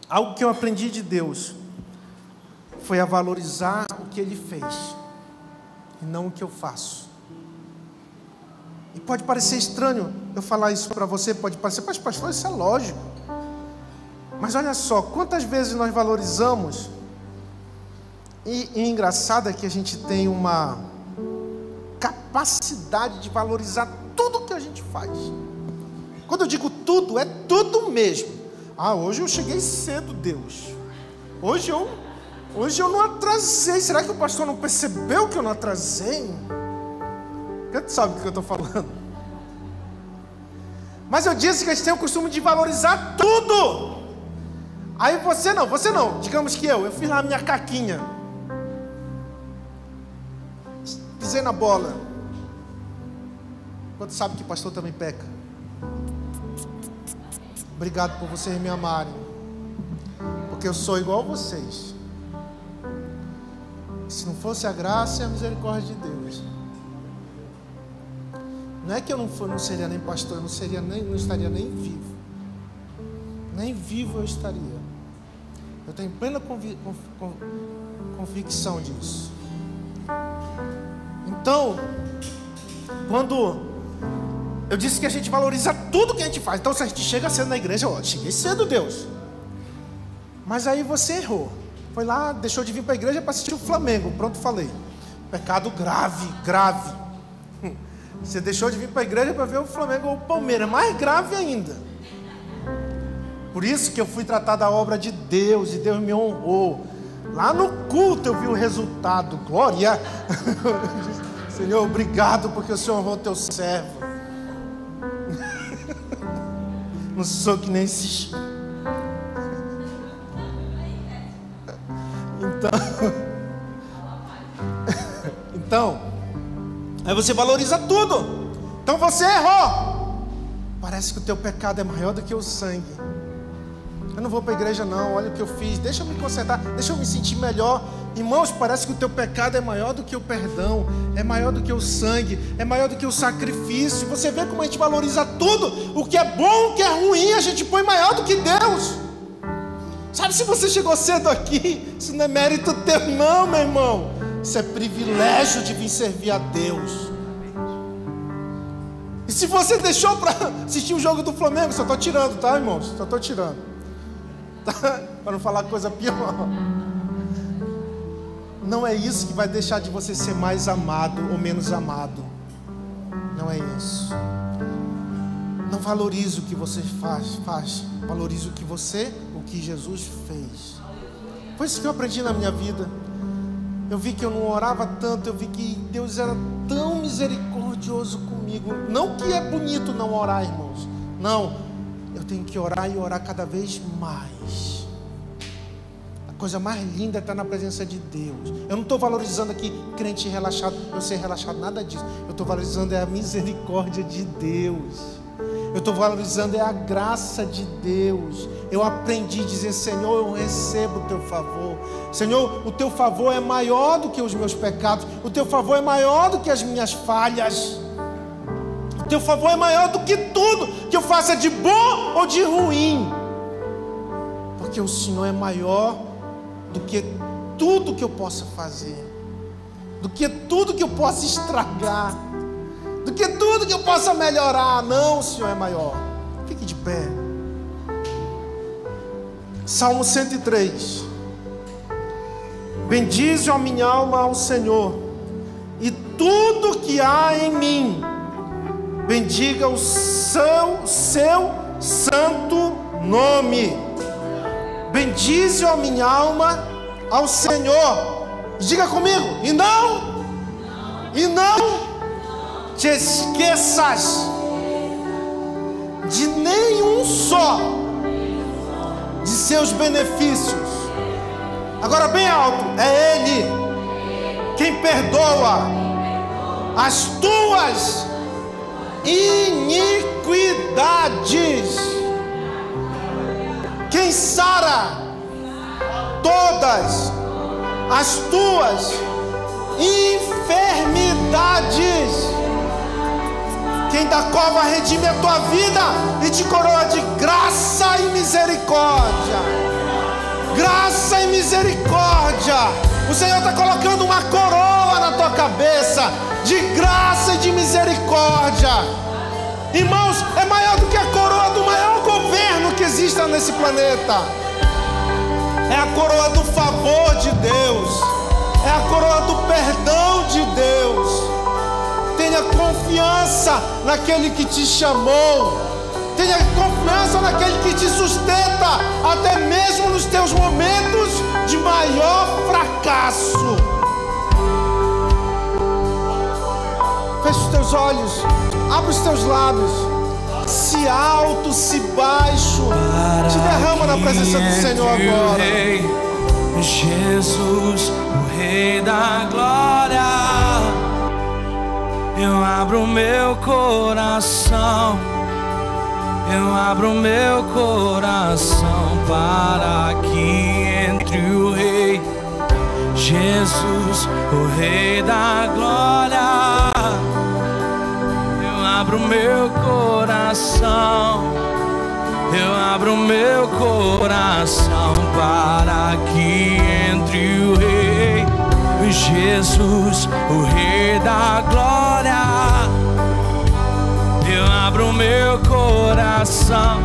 Algo que eu aprendi de Deus foi a valorizar o que Ele fez, e não o que eu faço. E pode parecer estranho eu falar isso para você, pode parecer: mas pastor, isso é lógico. Mas olha só, quantas vezes nós valorizamos E engraçado é que a gente tem uma capacidade de valorizar tudo que a gente faz. Quando eu digo tudo, é tudo mesmo. Hoje eu cheguei cedo, Deus. Hoje eu não atrasei. Será que o pastor não percebeu que eu não atrasei? Você sabe do que eu estou falando. Mas eu disse que a gente tem o costume de valorizar tudo. Aí você não. Digamos que eu fiz lá a minha caquinha. Pisei na bola. Quando sabe que o pastor também peca. Obrigado por vocês me amarem. Porque eu sou igual a vocês. Se não fosse a graça e a misericórdia de Deus. Não é que eu não seria nem pastor, eu não estaria nem vivo. Nem vivo eu estaria. Eu tenho plena convicção disso. Então, quando eu disse que a gente valoriza tudo que a gente faz. Então, se a gente chega cedo na igreja, cheguei cedo, Deus. Mas aí você errou. Foi lá, deixou de vir para a igreja para assistir o Flamengo. Pronto, falei. Pecado grave. Você deixou de vir para a igreja para ver o Flamengo ou o Palmeiras. Mais grave ainda. Por isso que eu fui tratar da obra de Deus. E Deus me honrou. Lá no culto eu vi o resultado. Glória. Senhor, obrigado porque o Senhor honrou o teu servo. Não sou que nem esses. Então, aí você valoriza tudo. Então você errou. Parece que o teu pecado é maior do que o sangue. Eu não vou para a igreja não, olha o que eu fiz. Deixa eu me consertar, deixa eu me sentir melhor. Irmãos, parece que o teu pecado é maior do que o perdão. É maior do que o sangue. É maior do que o sacrifício. Você vê como a gente valoriza tudo. O que é bom, o que é ruim, a gente põe maior do que Deus. Sabe, se você chegou cedo aqui, isso não é mérito teu não, meu irmão. Isso é privilégio de vir servir a Deus. E se você deixou para assistir o jogo do Flamengo, só estou tirando, tá, irmãos? Só estou tirando, tá? Para não falar coisa pior. Não é isso que vai deixar de você ser mais amado ou menos amado. Não é isso. Não valorize o que você faz. Valorize o que Jesus fez. Foi isso que eu aprendi na minha vida. Eu vi que eu não orava tanto, eu vi que Deus era tão misericordioso comigo. Não que é bonito não orar, irmãos. Não, eu tenho que orar e orar cada vez mais. A coisa mais linda é estar na presença de Deus. Eu não estou valorizando aqui crente relaxado, eu ser relaxado, nada disso. Eu estou valorizando a misericórdia de Deus. Eu estou valorizando a graça de Deus. Eu aprendi a dizer: Senhor, eu recebo o teu favor. Senhor, o teu favor é maior do que os meus pecados. O teu favor é maior do que as minhas falhas. O teu favor é maior do que tudo que eu faça de bom ou de ruim. Porque o Senhor é maior do que tudo que eu possa fazer, do que tudo que eu possa estragar, do que tudo que eu possa melhorar. Não, o Senhor é maior. Fique de pé. Salmo 103. Bendize a minha alma ao Senhor, e tudo que há em mim, bendiga o seu santo nome. Bendize a minha alma ao Senhor. Diga comigo: e não te esqueças de nenhum só de seus benefícios. Agora bem alto: é Ele quem perdoa as tuas iniquidades, quem sara todas as tuas enfermidades, quem da cova redime a tua vida e te coroa de graça e misericórdia. Graça e misericórdia. O Senhor está colocando uma coroa na tua cabeça de graça e de misericórdia. Irmãos, é maior do que a coroa do maior governo que exista nesse planeta. É a coroa do favor de Deus. é a coroa do perdão de Deus. Tenha confiança naquele que te chamou. Tenha confiança naquele que te sustenta, até mesmo nos teus momentos de maior fracasso. Feche os teus olhos, abre os teus lábios. Se alto, se baixo, te derrama na presença do Senhor agora. Jesus, o Rei da Glória, eu abro meu coração, eu abro meu coração para que entre o Rei, Jesus, o Rei da Glória. Eu abro meu coração, eu abro meu coração para que entre o Rei, Jesus, o Rei da Glória. Eu abro meu coração,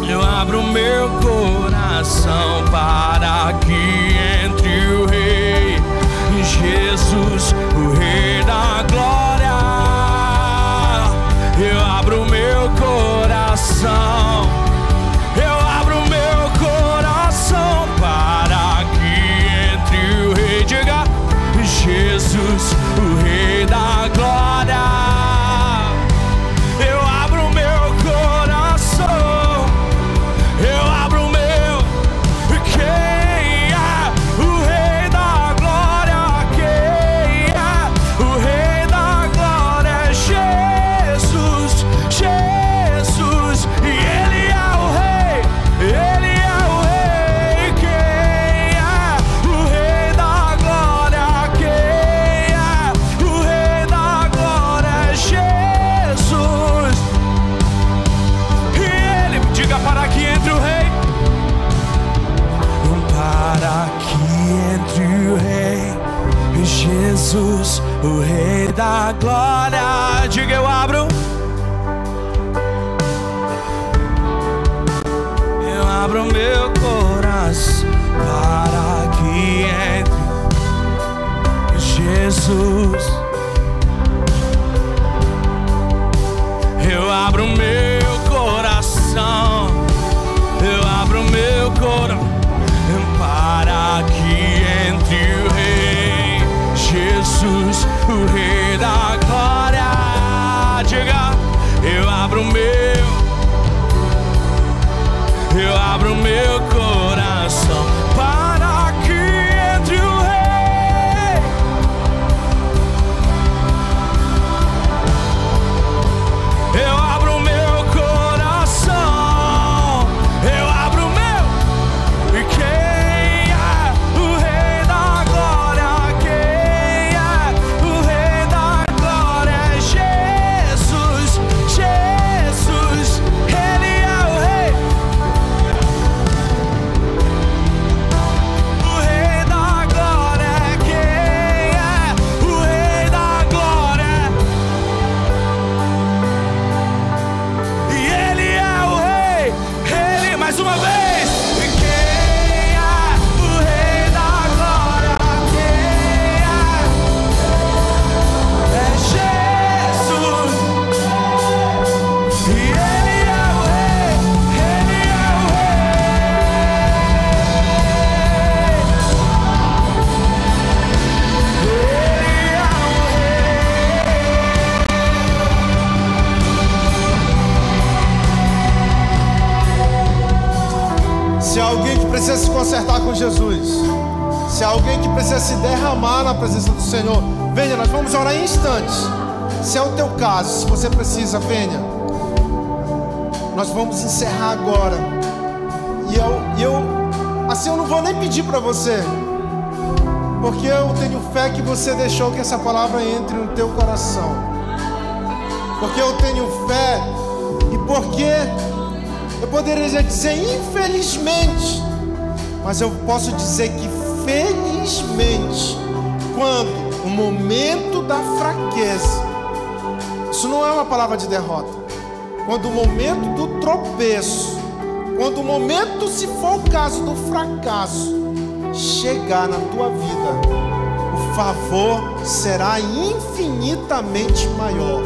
eu abro meu coração para que entre o Rei, Jesus, o Rei da Glória. Eu abro meu coração, eu abro meu coração para que entre o Rei, diga, Jesus, o Rei da Glória. Eu abro meu coração, eu abro meu, quem é o Rei da Glória? Quem é o Rei da Glória? É Jesus, Jesus, e Ele é o Rei, Ele é o Rei. Quem é o Rei da Glória? Quem é o Rei da Glória? É Jesus, e Ele, diga, para que entre o Rei, para que entre o Rei, Jesus, o Rei da Glória. Diga, eu abro meu coração para que entre Jesus. Eu abro meu coração, eu abro meu coração para que entre o Rei, Jesus, o Rei da Glória. Diga, eu abro meu coração para que entre o Rei. Eu abro meu coração, eu abro meu, e quem é o Rei da Glória? Quem é o Rei da Glória? É Jesus, Jesus, Ele é o Rei. O Rei da Glória, quem é o Rei da Glória? E Ele é o Rei, Ele, mais uma vez. E quem é o Rei da Glória? Quem é Jesus. E Ele é o Rei, Ele é o Se há alguém que precisa se consertar com Jesus, se há alguém que precisa se derramar na presença do Senhor, venha, nós vamos orar em instantes. Se é o teu caso, se você precisa, venha. Nós vamos encerrar agora. E eu assim, eu não vou nem pedir para você, porque eu tenho fé que você deixou que essa palavra entre no teu coração. Porque eu tenho fé e porque eu poderia dizer infelizmente, mas eu posso dizer que felizmente, quando o momento da fraqueza, isso não é uma palavra de derrota, quando o momento do tropeço, quando o momento, se for o caso, do fracasso, chegar na tua vida, o favor será infinitamente maior.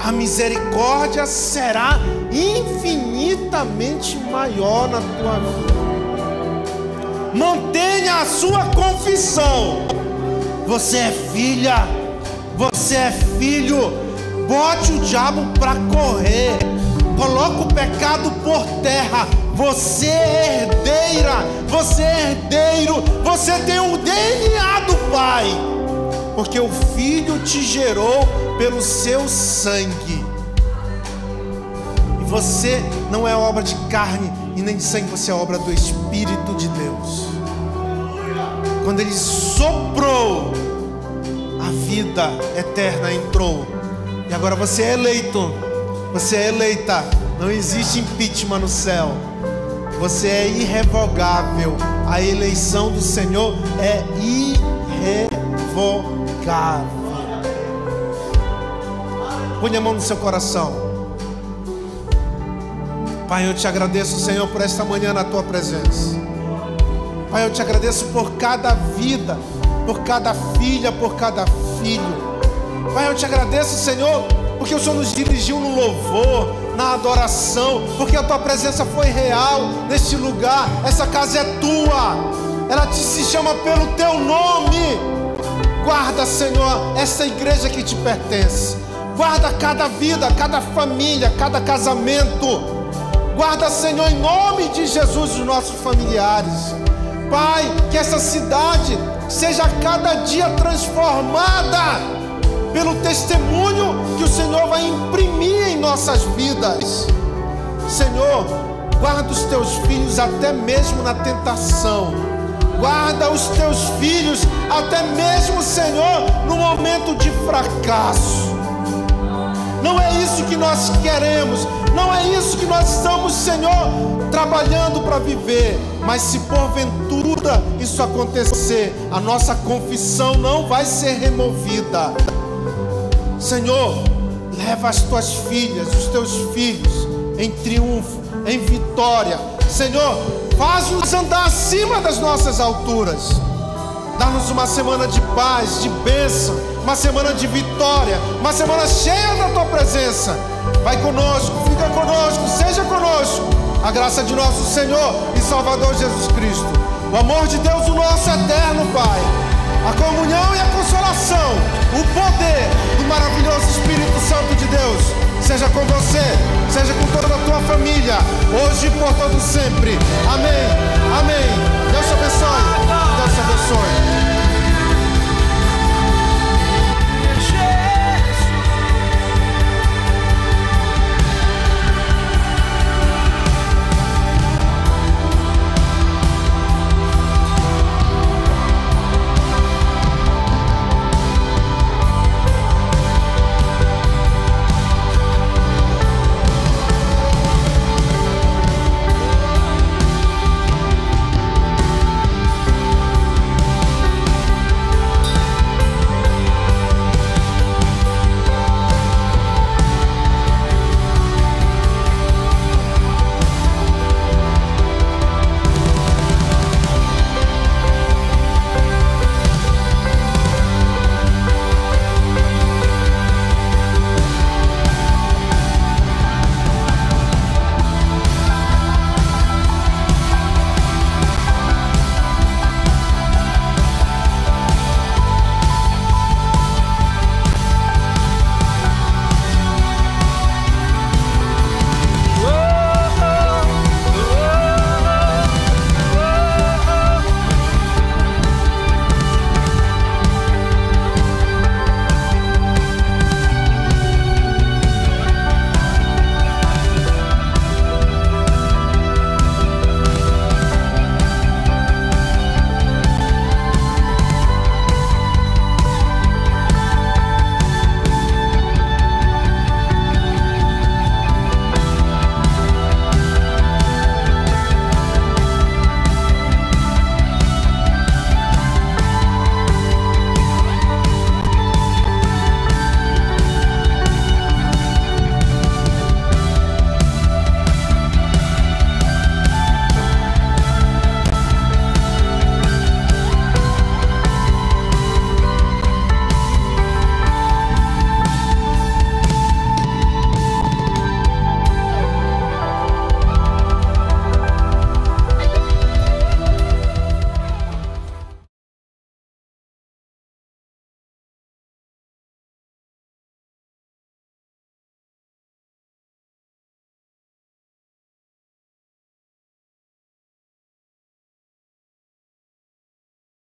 A misericórdia será infinitamente maior na tua vida. Mantenha a sua confissão. Você é filha, você é filho. Bote o diabo para correr. Coloca o pecado por terra. Você é herdeira, você é herdeiro. Você tem o DNA do Pai, porque o Filho te gerou pelo seu sangue. E você não é obra de carne e nem de sangue, você é obra do Espírito de Deus. Quando Ele soprou, a vida eterna entrou. E agora você é eleito, você é eleita. Não existe impeachment no céu. Você é irrevogável. A eleição do Senhor é irrevogável. Põe a mão no seu coração. Pai, eu te agradeço, Senhor, por esta manhã na tua presença. Pai, eu te agradeço por cada vida, por cada filha, por cada filho. Pai, eu te agradeço, Senhor, porque o Senhor nos dirigiu no louvor, na adoração, porque a tua presença foi real neste lugar. Essa casa é tua, ela se chama pelo teu nome. Guarda, Senhor, essa igreja que te pertence. Guarda cada vida, cada família, cada casamento. Guarda, Senhor, em nome de Jesus, os nossos familiares. Pai, que essa cidade seja a cada dia transformada pelo testemunho que o Senhor vai imprimir em nossas vidas. Senhor, guarda os teus filhos até mesmo na tentação. Guarda os teus filhos até mesmo, Senhor, no momento de fracasso. Não é isso que nós queremos, não é isso que nós estamos, Senhor, trabalhando para viver. Mas se porventura isso acontecer, a nossa confissão não vai ser removida. Senhor, leva as tuas filhas, os teus filhos em triunfo, em vitória. Senhor, faz-nos andar acima das nossas alturas. Dá-nos uma semana de paz, de bênção, uma semana de vitória, uma semana cheia da tua presença. Vai conosco, fica conosco, seja conosco. A graça de nosso Senhor e Salvador Jesus Cristo, o amor de Deus, o nosso eterno Pai, a comunhão e a consolação, o poder do maravilhoso Espírito Santo de Deus, seja com você, seja com toda a tua família, hoje e por todo sempre. Amém.